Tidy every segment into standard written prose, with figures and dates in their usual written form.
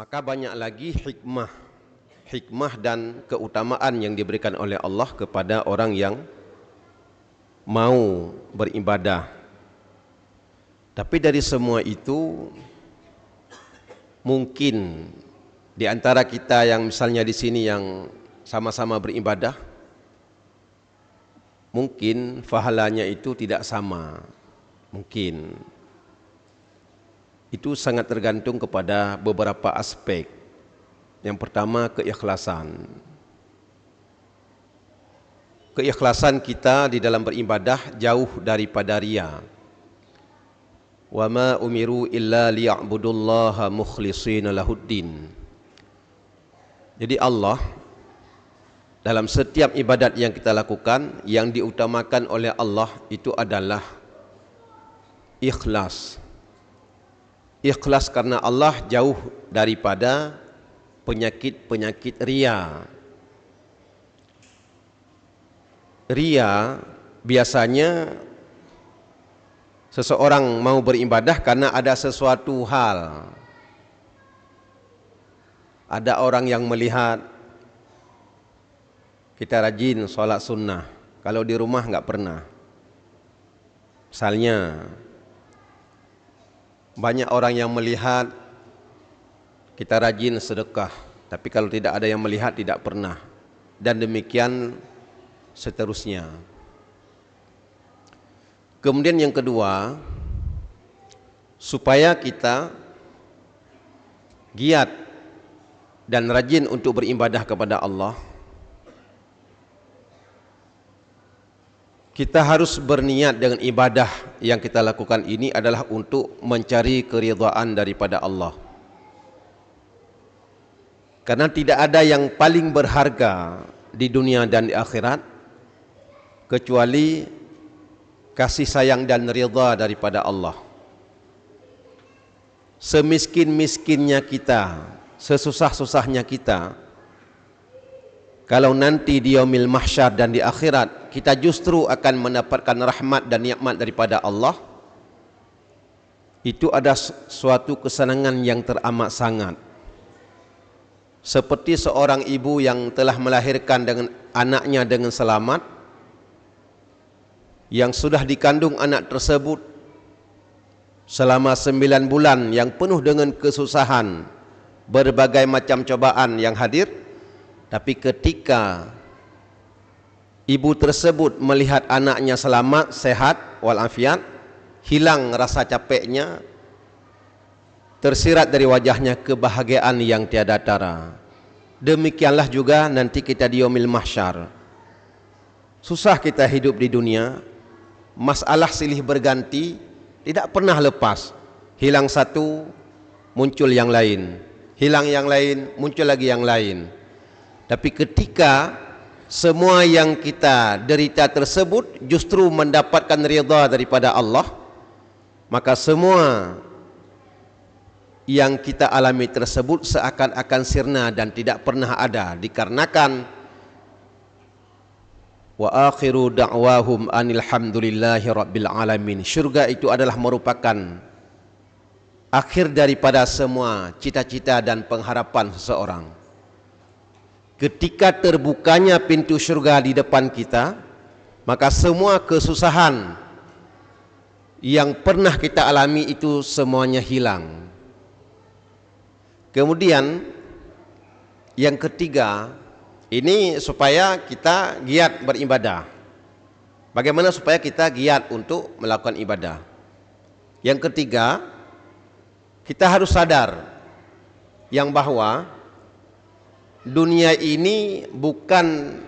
maka banyak lagi hikmah dan keutamaan yang diberikan oleh Allah kepada orang yang mau beribadah. Tapi dari semua itu, mungkin di antara kita yang misalnya di sini yang sama-sama beribadah, mungkin pahalanya itu tidak sama. Mungkin itu sangat tergantung kepada beberapa aspek. Yang pertama, keikhlasan. Keikhlasan kita di dalam beribadah jauh daripada riya. Wa ma umiru illa liya'budullaha mukhlishina lahuddin. Jadi Allah dalam setiap ibadat yang kita lakukan, yang diutamakan oleh Allah itu adalah ikhlas. Ikhlas karena Allah jauh daripada penyakit-penyakit riya. Riya biasanya seseorang mau beribadah karena ada sesuatu hal. Ada orang yang melihat kita rajin sholat sunnah, kalau di rumah enggak pernah. Misalnya banyak orang yang melihat kita rajin sedekah, tapi kalau tidak ada yang melihat tidak pernah. Dan demikian seterusnya. Kemudian yang kedua, supaya kita giat dan rajin untuk beribadah kepada Allah, kita harus berniat dengan ibadah yang kita lakukan ini adalah untuk mencari keridhaan daripada Allah. Karena tidak ada yang paling berharga di dunia dan di akhirat kecuali kasih sayang dan ridha daripada Allah. Semiskin-miskinnya kita, sesusah-susahnya kita, kalau nanti di yaumil mahsyar dan di akhirat kita justru akan mendapatkan rahmat dan nikmat daripada Allah, itu ada suatu kesenangan yang teramat sangat. Seperti seorang ibu yang telah melahirkan dengan anaknya dengan selamat, yang sudah dikandung anak tersebut selama 9 bulan yang penuh dengan kesusahan, berbagai macam cobaan yang hadir. Tapi ketika ibu tersebut melihat anaknya selamat, sehat, walafiat, hilang rasa capeknya, tersirat dari wajahnya kebahagiaan yang tiada tara. Demikianlah juga nanti kita di yaumil mahsyar. Susah kita hidup di dunia, masalah silih berganti, tidak pernah lepas. Hilang satu, muncul yang lain. Hilang yang lain, muncul lagi yang lain. Tapi ketika semua yang kita derita tersebut justru mendapatkan ridha daripada Allah, maka semua yang kita alami tersebut seakan-akan sirna dan tidak pernah ada, dikarenakan wa akhiru da'wahum anil hamdulillahi rabbil alamin. Syurga itu adalah merupakan akhir daripada semua cita-cita dan pengharapan seseorang. Ketika terbukanya pintu syurga di depan kita, maka semua kesusahan yang pernah kita alami itu semuanya hilang. Kemudian yang ketiga, ini supaya kita giat beribadah. Bagaimana supaya kita giat untuk melakukan ibadah? Yang ketiga, kita harus sadar yang bahwa dunia ini bukan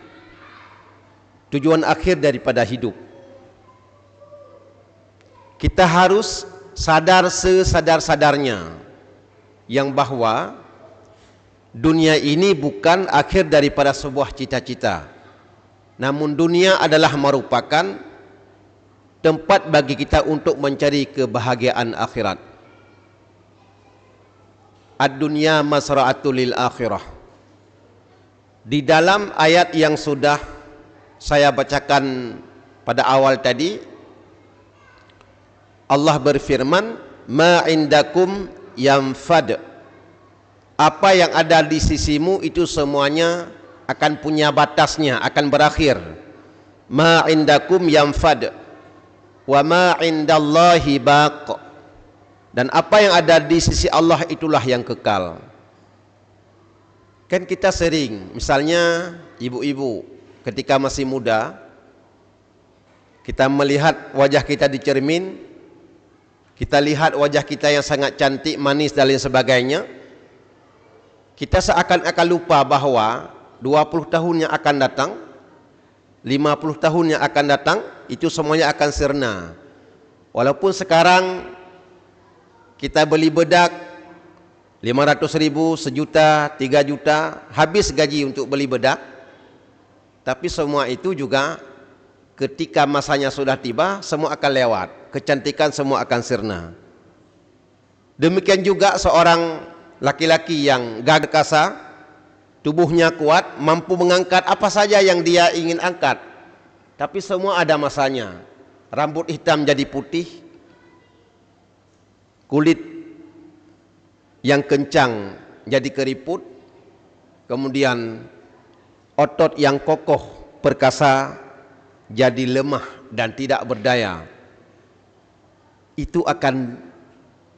tujuan akhir daripada hidup. Kita harus sadar sesadar-sadarnya yang bahwa dunia ini bukan akhir daripada sebuah cita-cita, namun dunia adalah merupakan tempat bagi kita untuk mencari kebahagiaan akhirat. Ad-dunya masra'atul lil akhirah. Di dalam ayat yang sudah saya bacakan pada awal tadi, Allah berfirman, ma indakum yanfad Apa yang ada di sisimu itu semuanya akan punya batasnya, akan berakhir. Ma indakum yanfad wa ma indallahi baq. Dan apa yang ada di sisi Allah itulah yang kekal. Kan kita sering, misalnya ibu-ibu ketika masih muda, kita melihat wajah kita di cermin, kita lihat wajah kita yang sangat cantik, manis dan lain sebagainya, kita seakan-akan lupa bahwa 20 tahun yang akan datang, 50 tahun yang akan datang, itu semuanya akan sirna. Walaupun sekarang kita beli bedak 500.000, 1 juta, 3 juta, habis gaji untuk beli bedak, tapi semua itu juga ketika masanya sudah tiba, semua akan lewat, kecantikan semua akan sirna. Demikian juga seorang laki-laki yang gagah perkasa, tubuhnya kuat, mampu mengangkat apa saja yang dia ingin angkat, tapi semua ada masanya. Rambut hitam jadi putih, kulit yang kencang jadi keriput, kemudian otot yang kokoh perkasa jadi lemah dan tidak berdaya. Itu akan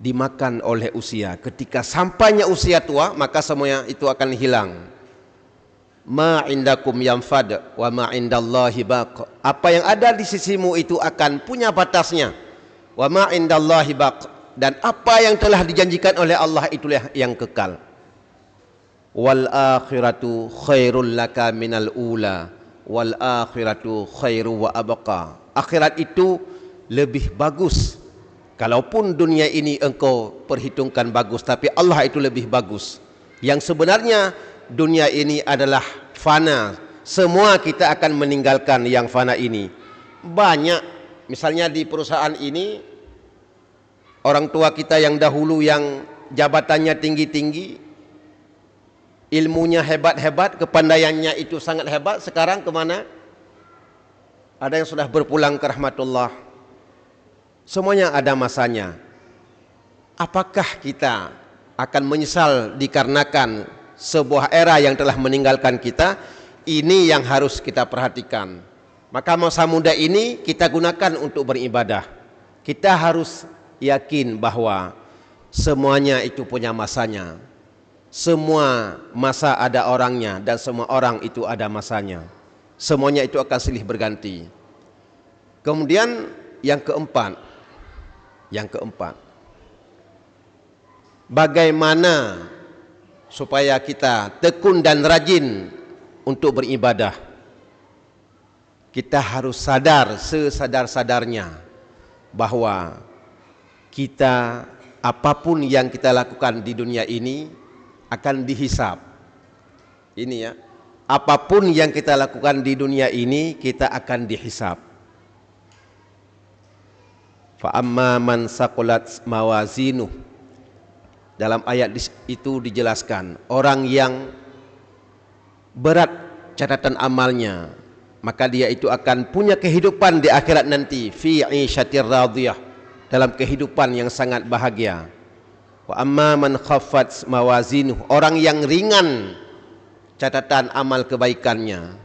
dimakan oleh usia. Ketika sampainya usia tua, maka semuanya itu akan hilang. Ma indakum yanfad wa ma indallahi baq. Apa yang ada di sisimu itu akan punya batasnya. Wa ma indallahi baq. Dan apa yang telah dijanjikan oleh Allah itulah yang kekal. Wal akhiratu khairul laka minal ula wal akhiratu khairu wa abqa. Akhirat itu lebih bagus. Kalaupun dunia ini engkau perhitungkan bagus, tapi Allah itu lebih bagus. Yang sebenarnya dunia ini adalah fana. Semua kita akan meninggalkan yang fana ini. Banyak, misalnya di perusahaan ini, orang tua kita yang dahulu yang jabatannya tinggi-tinggi, ilmunya hebat-hebat, kepandaiannya itu sangat hebat, sekarang kemana? Ada yang sudah berpulang ke rahmatullah. Semuanya ada masanya. Apakah kita akan menyesal dikarenakan sebuah era yang telah meninggalkan kita? Ini yang harus kita perhatikan. Maka masa muda ini kita gunakan untuk beribadah. Kita harus yakin bahwa semuanya itu punya masanya. Semua masa ada orangnya dan semua orang itu ada masanya. Semuanya itu akan silih berganti. Kemudian yang keempat, bagaimana supaya kita tekun dan rajin untuk beribadah? Kita harus sadar sesadar-sadarnya bahwa kita, apapun yang kita lakukan di dunia ini akan dihisab. Ini ya, apapun yang kita lakukan di dunia ini kita akan dihisab. Fa amma man saqulat mawazinuh, dalam ayat itu dijelaskan orang yang berat catatan amalnya, maka dia itu akan punya kehidupan di akhirat nanti, fi 'isyatir radiyah, dalam kehidupan yang sangat bahagia. Wa amma man khaffat mawazinuh, orang yang ringan catatan amal kebaikannya,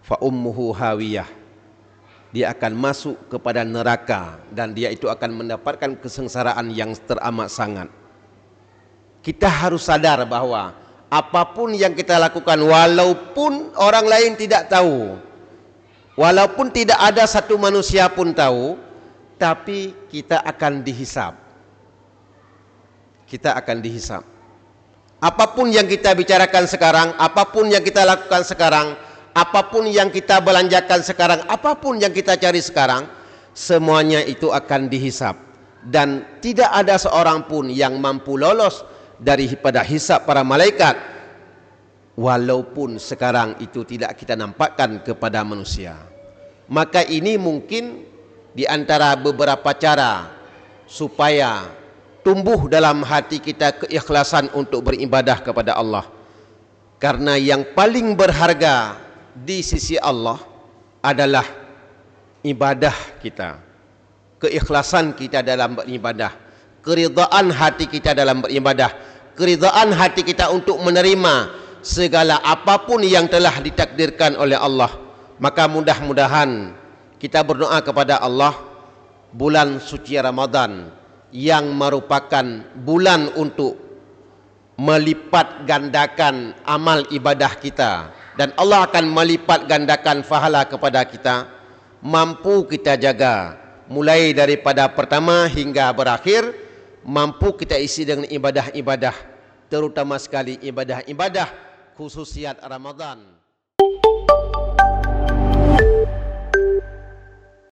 fa ummuhu hawiyah, dia akan masuk kepada neraka dan dia itu akan mendapatkan kesengsaraan yang teramat sangat. Kita harus sadar bahwa apapun yang kita lakukan, walaupun orang lain tidak tahu, walaupun tidak ada satu manusia pun tahu, tapi kita akan dihisab. Kita akan dihisab. Apapun yang kita bicarakan sekarang, apapun yang kita lakukan sekarang, apapun yang kita belanjakan sekarang, apapun yang kita cari sekarang, semuanya itu akan dihisab. Dan tidak ada seorang pun yang mampu lolos daripada hisab para malaikat, walaupun sekarang itu tidak kita nampakkan kepada manusia. Maka ini mungkin di antara beberapa cara supaya tumbuh dalam hati kita keikhlasan untuk beribadah kepada Allah. Karena yang paling berharga di sisi Allah adalah ibadah kita, keikhlasan kita dalam beribadah, keridhaan hati kita dalam beribadah, keridaan hati kita untuk menerima segala apapun yang telah ditakdirkan oleh Allah. Maka mudah-mudahan kita berdoa kepada Allah, bulan suci Ramadan yang merupakan bulan untuk melipat gandakan amal ibadah kita, dan Allah akan melipat gandakan pahala kepada kita, mampu kita jaga mulai daripada pertama hingga berakhir, mampu kita isi dengan ibadah-ibadah, terutama sekali ibadah-ibadah khususiat Ramadan.